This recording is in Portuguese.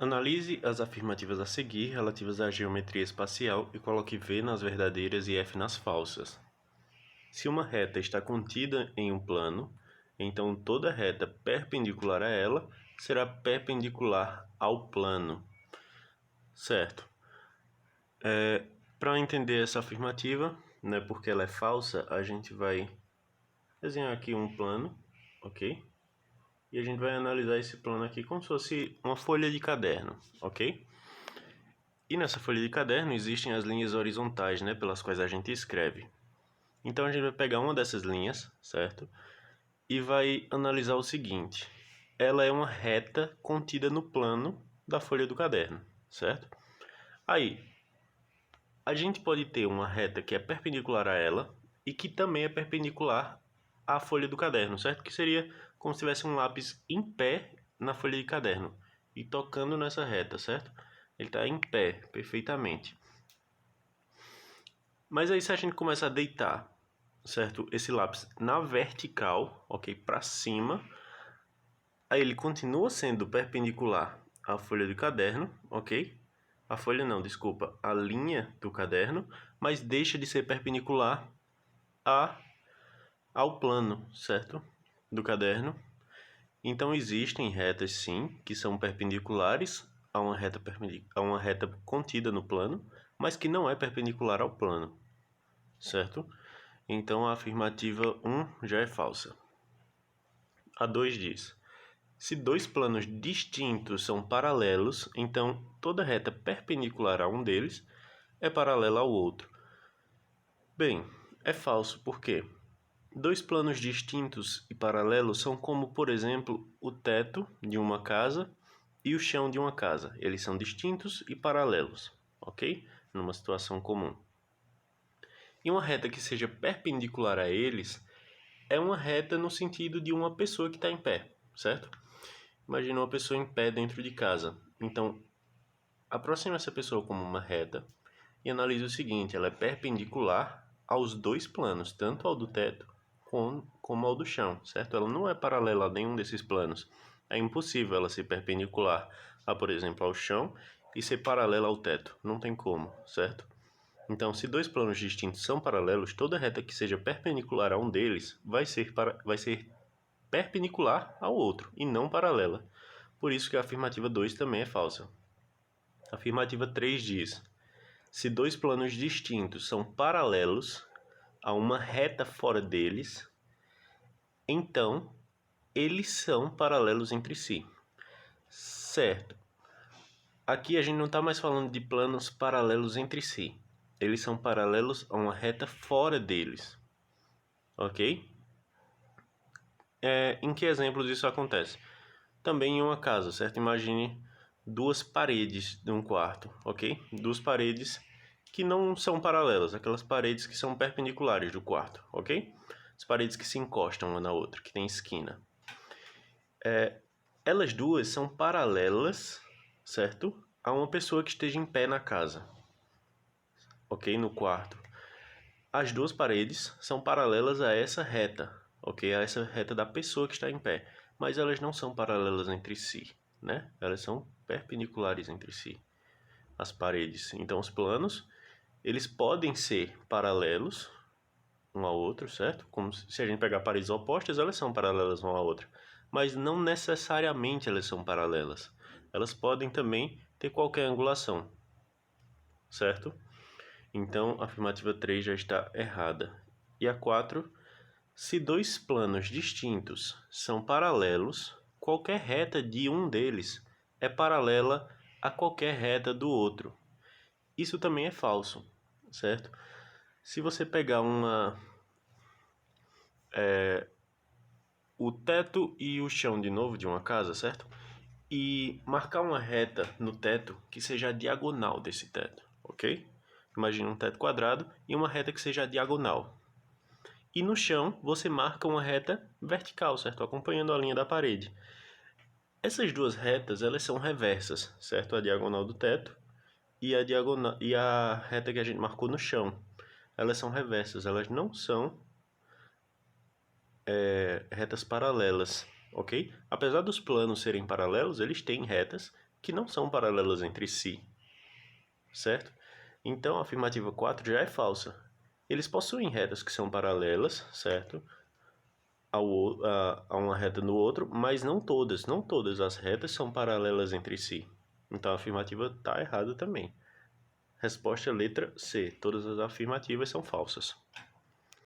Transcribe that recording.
Analise as afirmativas a seguir relativas à geometria espacial e coloque V nas verdadeiras e F nas falsas. Se uma reta está contida em um plano, então toda reta perpendicular a ela será perpendicular ao plano. Certo? Para entender essa afirmativa, né, porque ela é falsa, a gente vai desenhar aqui um plano, ok? E a gente vai analisar esse plano aqui como se fosse uma folha de caderno, ok? E nessa folha de caderno existem as linhas horizontais, né, pelas quais a gente escreve. Então a gente vai pegar uma dessas linhas, certo? E vai analisar o seguinte: ela é uma reta contida no plano da folha do caderno, certo? Aí, a gente pode ter uma reta que é perpendicular a ela e que também é perpendicular à folha do caderno, certo? Que seria como se tivesse um lápis em pé na folha de caderno e tocando nessa reta, certo? Ele está em pé, perfeitamente. Mas aí se a gente começa a deitar, certo, esse lápis na vertical, ok, para cima, aí ele continua sendo perpendicular à folha do caderno, ok? A folha não, desculpa, a linha do caderno, mas deixa de ser perpendicular ao plano, certo? Do caderno. Então existem retas sim, que são perpendiculares a uma reta contida no plano, mas que não é perpendicular ao plano, certo? Então a afirmativa 1 já é falsa. A 2 diz: se dois planos distintos são paralelos, então toda reta perpendicular a um deles é paralela ao outro. Bem, é falso porque dois planos distintos e paralelos são como, por exemplo, o teto de uma casa e o chão de uma casa. Eles são distintos e paralelos, ok? Numa situação comum. E uma reta que seja perpendicular a eles é uma reta no sentido de uma pessoa que está em pé, certo? Imagina uma pessoa em pé dentro de casa. Então, aproxima essa pessoa como uma reta e analise o seguinte: ela é perpendicular aos dois planos, tanto ao do teto como ao do chão, certo? Ela não é paralela a nenhum desses planos. É impossível ela ser perpendicular a, por exemplo, ao chão e ser paralela ao teto. Não tem como, certo? Então, se dois planos distintos são paralelos, toda reta que seja perpendicular a um deles vai ser perpendicular ao outro e não paralela. Por isso que a afirmativa 2 também é falsa. A afirmativa 3 diz: se dois planos distintos são paralelos a uma reta fora deles, então eles são paralelos entre si. Certo. Aqui a gente não está mais falando de planos paralelos entre si. Eles são paralelos a uma reta fora deles. Ok? Em que exemplos isso acontece? Também em uma casa, certo? Imagine duas paredes de um quarto, ok? Duas paredes que não são paralelas, aquelas paredes que são perpendiculares do quarto, ok? As paredes que se encostam uma na outra, que tem esquina. Elas duas são paralelas, certo? A uma pessoa que esteja em pé na casa, ok? No quarto. As duas paredes são paralelas a essa reta, ok? A essa reta da pessoa que está em pé, mas elas não são paralelas entre si, né? Elas são perpendiculares entre si, as paredes. Então, os planos, eles podem ser paralelos um ao outro, certo? Como se a gente pegar paredes opostas, elas são paralelas uma à outra, mas não necessariamente elas são paralelas. Elas podem também ter qualquer angulação, certo? Então, a afirmativa 3 já está errada. E a 4, se dois planos distintos são paralelos, qualquer reta de um deles é paralela a qualquer reta do outro. Isso também é falso, certo? Se você pegar o teto e o chão de novo de uma casa, certo? E marcar uma reta no teto que seja a diagonal desse teto, ok? Imagina um teto quadrado e uma reta que seja a diagonal. E no chão você marca uma reta vertical, certo? Acompanhando a linha da parede. Essas duas retas, elas são reversas, certo? A diagonal do teto e a reta que a gente marcou no chão. Elas são reversas, elas não são retas paralelas, ok? Apesar dos planos serem paralelos, eles têm retas que não são paralelas entre si, certo? Então, a afirmativa 4 já é falsa. Eles possuem retas que são paralelas, certo? A uma reta no outro, mas não todas as retas são paralelas entre si. Então, a afirmativa está errada também. Resposta letra C. Todas as afirmativas são falsas.